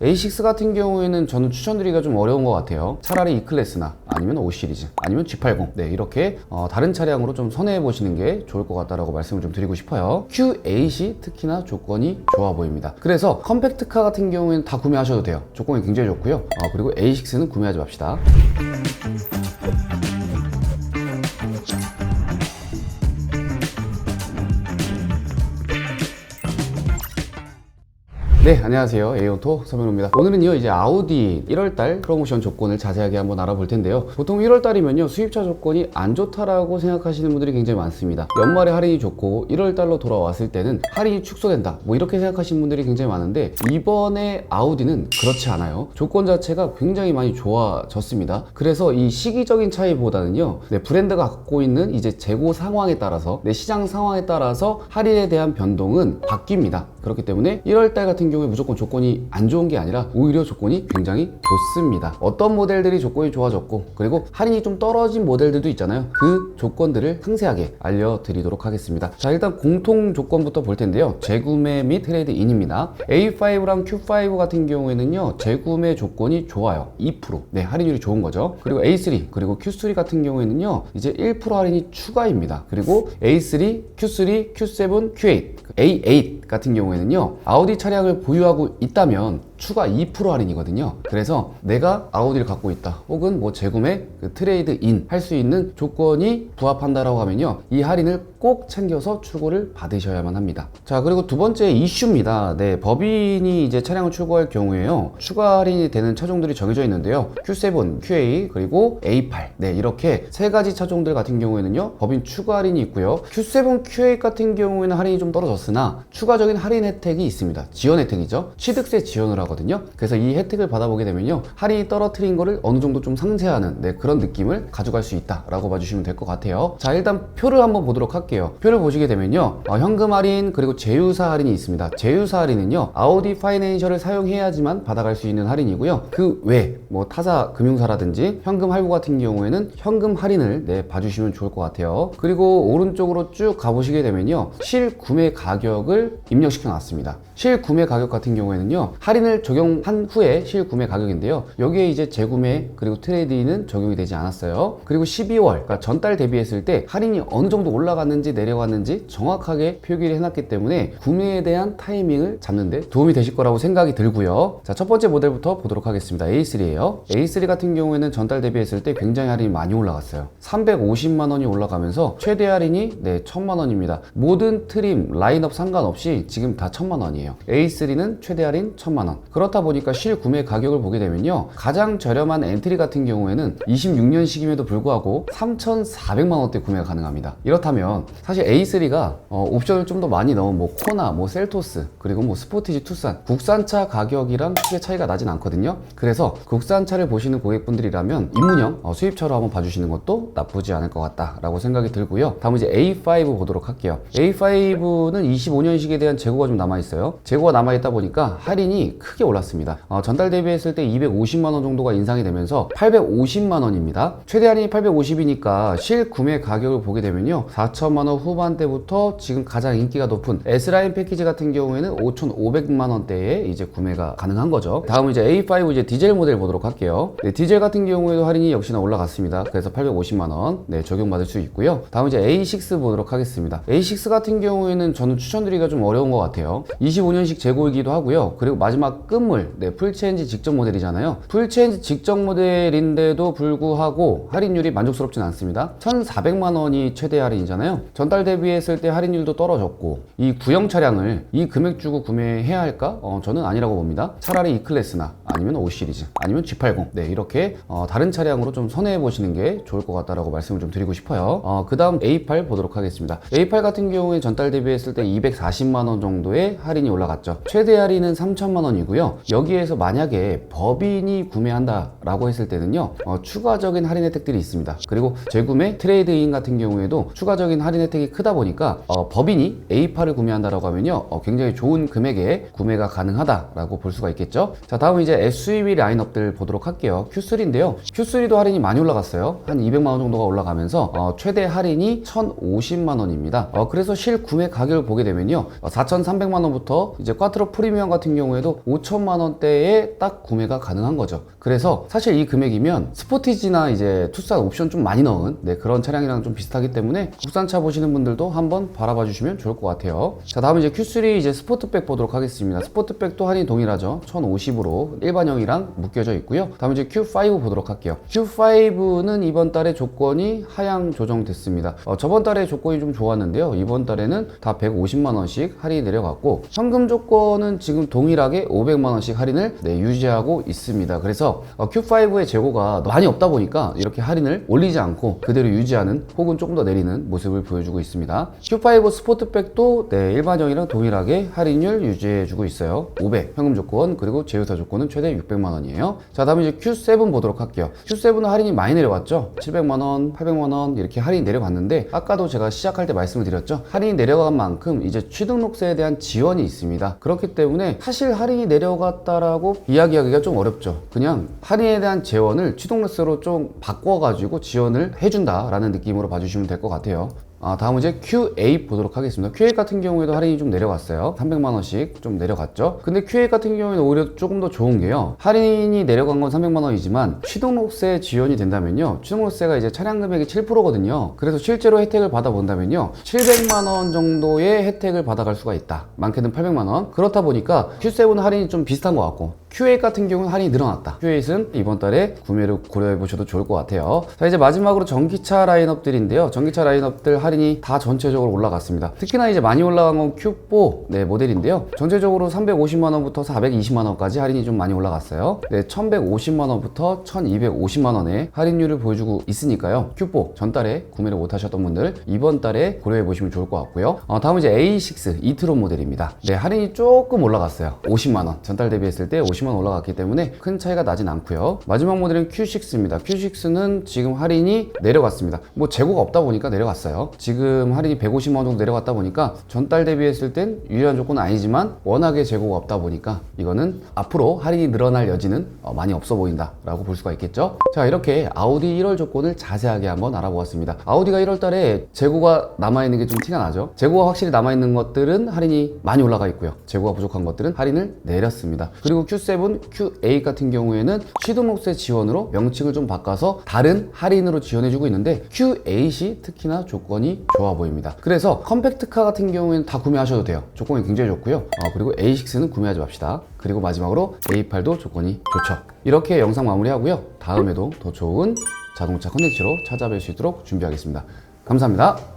A6 같은 경우에는 저는 추천드리기가 좀 어려운 것 같아요. 차라리 E클래스나 아니면 5 시리즈 아니면 G80 이렇게 다른 차량으로 좀 선회해 보시는 게 좋을 것 같다라고 말씀을 좀 드리고 싶어요. Q8이 특히나 조건이 좋아 보입니다. 그래서 컴팩트카 같은 경우에는 다 구매하셔도 돼요. 조건이 굉장히 좋고요. 그리고 A6는 구매하지 맙시다. 네, 안녕하세요. A오토 서명호입니다. 오늘은요, 이제 아우디 1월달 프로모션 조건을 자세하게 한번 알아볼 텐데요. 보통 1월달이면요, 수입차 조건이 안 좋다라고 생각하시는 분들이 굉장히 많습니다. 연말에 할인이 좋고 1월달로 돌아왔을 때는 할인이 축소된다. 이렇게 생각하시는 분들이 굉장히 많은데, 이번에 아우디는 그렇지 않아요. 조건 자체가 굉장히 많이 좋아졌습니다. 그래서 이 시기적인 차이보다는요, 브랜드가 갖고 있는 이제 재고 상황에 따라서, 시장 상황에 따라서 할인에 대한 변동은 바뀝니다. 그렇기 때문에 1월달 같은 경우에 무조건 조건이 안 좋은 게 아니라 오히려 조건이 굉장히 좋습니다. 어떤 모델들이 조건이 좋아졌고, 그리고 할인이 좀 떨어진 모델들도 있잖아요. 그 조건들을 상세하게 알려드리도록 하겠습니다. 자, 일단 공통 조건부터 볼 텐데요. 재구매 및 트레이드 인입니다. A5랑 Q5 같은 경우에는요, 재구매 조건이 좋아요. 2%. 할인율이 좋은 거죠. 그리고 A3 그리고 Q3 같은 경우에는요, 이제 1% 할인이 추가입니다. 그리고 A3, Q3, Q7, Q8, A8 같은 경우에는요, 아우디 차량을 보유하고 있다면 추가 2% 할인이거든요. 그래서 내가 아우디를 갖고 있다, 혹은 재구매, 트레이드 인 할 수 있는 조건이 부합한다라고 하면요, 이 할인을 꼭 챙겨서 출고를 받으셔야만 합니다. 자, 그리고 두 번째 이슈입니다. 법인이 이제 차량을 출고할 경우에요, 추가 할인이 되는 차종들이 정해져 있는데요. Q7, Q8, 그리고 A8. 이렇게 세 가지 차종들 같은 경우에는요, 법인 추가 할인이 있고요. Q7, Q8 같은 경우에는 할인이 좀 떨어졌으나 추가적인 할인 혜택이 있습니다. 지원 혜택이죠. 취득세 지원을 하거든요. 그래서 이 혜택을 받아보게 되면요, 할인이 떨어뜨린 거를 어느 정도 좀 상쇄하는 그런 느낌을 가져갈 수 있다라고 봐주시면 될 것 같아요. 자, 일단 표를 한번 보도록 할게요. 표를 보시게 되면요, 현금 할인 그리고 제휴사 할인이 있습니다. 제휴사 할인은요, 아우디 파이낸셜을 사용해야지만 받아갈 수 있는 할인이고요. 그 외 타사 금융사라든지 현금 할부 같은 경우에는 현금 할인을 봐주시면 좋을 것 같아요. 그리고 오른쪽으로 쭉 가보시게 되면요, 실구매 가격을 입력시켜 놨습니다. 실구매 가격 같은 경우에는요, 할인을 적용한 후에 실구매 가격인데요, 여기에 이제 재구매 그리고 트레이드인은 적용이 되지 않았어요. 그리고 12월, 그러니까 전달 대비했을 때 할인이 어느 정도 올라갔는지 내려갔는지 정확하게 표기를 해놨기 때문에 구매에 대한 타이밍을 잡는데 도움이 되실 거라고 생각이 들고요. 자, 첫 번째 모델부터 보도록 하겠습니다. A3예요. A3 같은 경우에는 전달 대비했을 때 굉장히 할인이 많이 올라갔어요. 350만 원이 올라가면서 최대 할인이 1000만 원입니다. 모든 트림, 라인업 상관없이 지금 다 1000만 원이에요. A3는 최대 할인 1000만 원. 그렇다 보니까 실구매 가격을 보게 되면요, 가장 저렴한 엔트리 같은 경우에는 26년식임에도 불구하고 3,400만 원대 구매가 가능합니다. 이렇다면 사실 A3가 옵션을 좀 더 많이 넣은 코나, 셀토스, 그리고 스포티지 투싼 국산차 가격이랑 크게 차이가 나진 않거든요. 그래서 국산차를 보시는 고객분들이라면 입문형 수입차로 한번 봐주시는 것도 나쁘지 않을 것 같다라고 생각이 들고요. 다음 이제 A5 보도록 할게요. A5는 25년식에 대한 재고가 좀 남아있어요. 재고가 남아있다 보니까 할인이 크게 올랐습니다. 전달 대비했을 때 250만 원 정도가 인상이 되면서 850만 원입니다. 최대 할인이 850이니까 실구매 가격을 보게 되면요, 4천만 원 후반대부터 지금 가장 인기가 높은 S라인 패키지 같은 경우에는 5,500만 원대에 이제 구매가 가능한 거죠. 다음 이제 A5 이제 디젤 모델 보도록 할게요. 디젤 같은 경우에도 할인이 역시나 올라갔습니다. 그래서 850만 원 적용받을 수 있고요. 다음 이제 A6 보도록 하겠습니다. A6 같은 경우에는 저는 추천드리기가 좀 어려운 것 같아요. 25년식 재고이기도 하고요. 그리고 마지막 끝물, 풀체인지 직전 모델이잖아요. 풀체인지 직전 모델인데도 불구하고 할인율이 만족스럽진 않습니다. 1,400만 원이 최대 할인이잖아요. 전달 대비했을 때 할인율도 떨어졌고, 이 구형 차량을 이 금액 주고 구매해야 할까? 저는 아니라고 봅니다. 차라리 E클래스나 아니면 5 시리즈 아니면 G80 이렇게 다른 차량으로 좀 선회해 보시는 게 좋을 것 같다라고 말씀을 좀 드리고 싶어요. 그 다음 A8 보도록 하겠습니다. A8 같은 경우에 전달 대비했을 때 240만 원 정도의 할인이 올라갔죠. 최대 할인은 3천만 원이고요. 여기에서 만약에 법인이 구매한다라고 했을 때는요, 추가적인 할인 혜택들이 있습니다. 그리고 재구매, 트레이드인 같은 경우에도 추가적인 할인 혜택이 크다 보니까 법인이 A8을 구매한다라고 하면요, 굉장히 좋은 금액에 구매가 가능하다라고 볼 수가 있겠죠. 자, 다음 이제 SUV 라인업들 보도록 할게요. Q3인데요. Q3도 할인이 많이 올라갔어요. 한 200만 원 정도가 올라가면서 최대 할인이 1,050만 원입니다. 그래서 실구매 가격을 보게 되면요, 4,300만 원부터 이제 꽈트로 프리미엄 같은 경우에도 5,000 5천만 원대에 딱 구매가 가능한 거죠. 그래서 사실 이 금액이면 스포티지나 이제 투싼 옵션 좀 많이 넣은 그런 차량이랑 좀 비슷하기 때문에 국산차 보시는 분들도 한번 바라봐 주시면 좋을 것 같아요. 자, 다음 이제 Q3 이제 스포트백 보도록 하겠습니다. 스포트백도 할인이 동일하죠. 1050으로 일반형이랑 묶여져 있고요. 다음 이제 Q5 보도록 할게요. Q5는 이번 달에 조건이 하향 조정됐습니다. 저번 달에 조건이 좀 좋았는데요. 이번 달에는 다 150만 원씩 할인이 내려갔고 현금 조건은 지금 동일하게 500만 원씩 할인을 유지하고 있습니다. 그래서 Q5의 재고가 많이 없다 보니까 이렇게 할인을 올리지 않고 그대로 유지하는 혹은 조금 더 내리는 모습을 보여주고 있습니다. Q5 스포트백도 일반형이랑 동일하게 할인율 유지해주고 있어요. 500 현금 조건 그리고 제휴사 조건은 최대 600만 원이에요. 자, 다음에 이제 Q7 보도록 할게요. Q7은 할인이 많이 내려갔죠. 700만 원, 800만 원 이렇게 할인이 내려갔는데 아까도 제가 시작할 때 말씀을 드렸죠. 할인이 내려간 만큼 이제 취등록세에 대한 지원이 있습니다. 그렇기 때문에 사실 할인이 내려갔다라고 이야기하기가 좀 어렵죠. 그냥 할인에 대한 재원을 취등록세로 좀 바꿔가지고 지원을 해준다라는 느낌으로 봐주시면 될 것 같아요. 다음 이제 Q8 보도록 하겠습니다. Q8 같은 경우에도 할인이 좀 내려갔어요. 300만 원씩 좀 내려갔죠. 근데 Q8 같은 경우에는 오히려 조금 더 좋은 게요. 할인이 내려간 건 300만 원이지만 취등록세 지원이 된다면요. 취등록세가 이제 차량 금액이 7%거든요. 그래서 실제로 혜택을 받아본다면요. 700만 원 정도의 혜택을 받아갈 수가 있다. 많게는 800만 원. 그렇다 보니까 Q7 할인이 좀 비슷한 것 같고 Q8 같은 경우는 할인이 늘어났다. Q8은 이번 달에 구매를 고려해 보셔도 좋을 것 같아요. 자, 이제 마지막으로 전기차 라인업들인데요. 전기차 라인업들 할인이 다 전체적으로 올라갔습니다. 특히나 이제 많이 올라간 건 Q4 모델인데요. 전체적으로 350만 원부터 420만 원까지 할인이 좀 많이 올라갔어요. 1150만 원부터 1250만 원의 할인율을 보여주고 있으니까요. Q4 전달에 구매를 못 하셨던 분들 이번 달에 고려해 보시면 좋을 것 같고요. 다음은 이제 A6 이트론 모델입니다. 할인이 조금 올라갔어요. 50만 원. 전달 대비했을 때 50만 원 올라갔기 때문에 큰 차이가 나진 않고요. 마지막 모델은 Q6입니다. Q6는 지금 할인이 내려갔습니다. 뭐 재고가 없다 보니까 내려갔어요. 지금 할인이 150만 원 정도 내려갔다 보니까 전달 대비했을 땐 유리한 조건은 아니지만 워낙에 재고가 없다 보니까 이거는 앞으로 할인이 늘어날 여지는 많이 없어 보인다 라고 볼 수가 있겠죠. 자, 이렇게 아우디 1월 조건을 자세하게 한번 알아보았습니다. 아우디가 1월 달에 재고가 남아있는 게 좀 티가 나죠. 재고가 확실히 남아있는 것들은 할인이 많이 올라가 있고요. 재고가 부족한 것들은 할인을 내렸습니다. 그리고 Q7, Q8 같은 경우에는 취등록세 지원으로 명칭을 좀 바꿔서 다른 할인으로 지원해주고 있는데 Q8이 특히나 조건이 좋아 보입니다. 그래서 컴팩트카 같은 경우에는 다 구매하셔도 돼요. 조건이 굉장히 좋고요. 그리고 A6는 구매하지 맙시다. 그리고 마지막으로 A8도 조건이 좋죠. 이렇게 영상 마무리하고요. 다음에도 더 좋은 자동차 컨텐츠로 찾아뵐 수 있도록 준비하겠습니다. 감사합니다.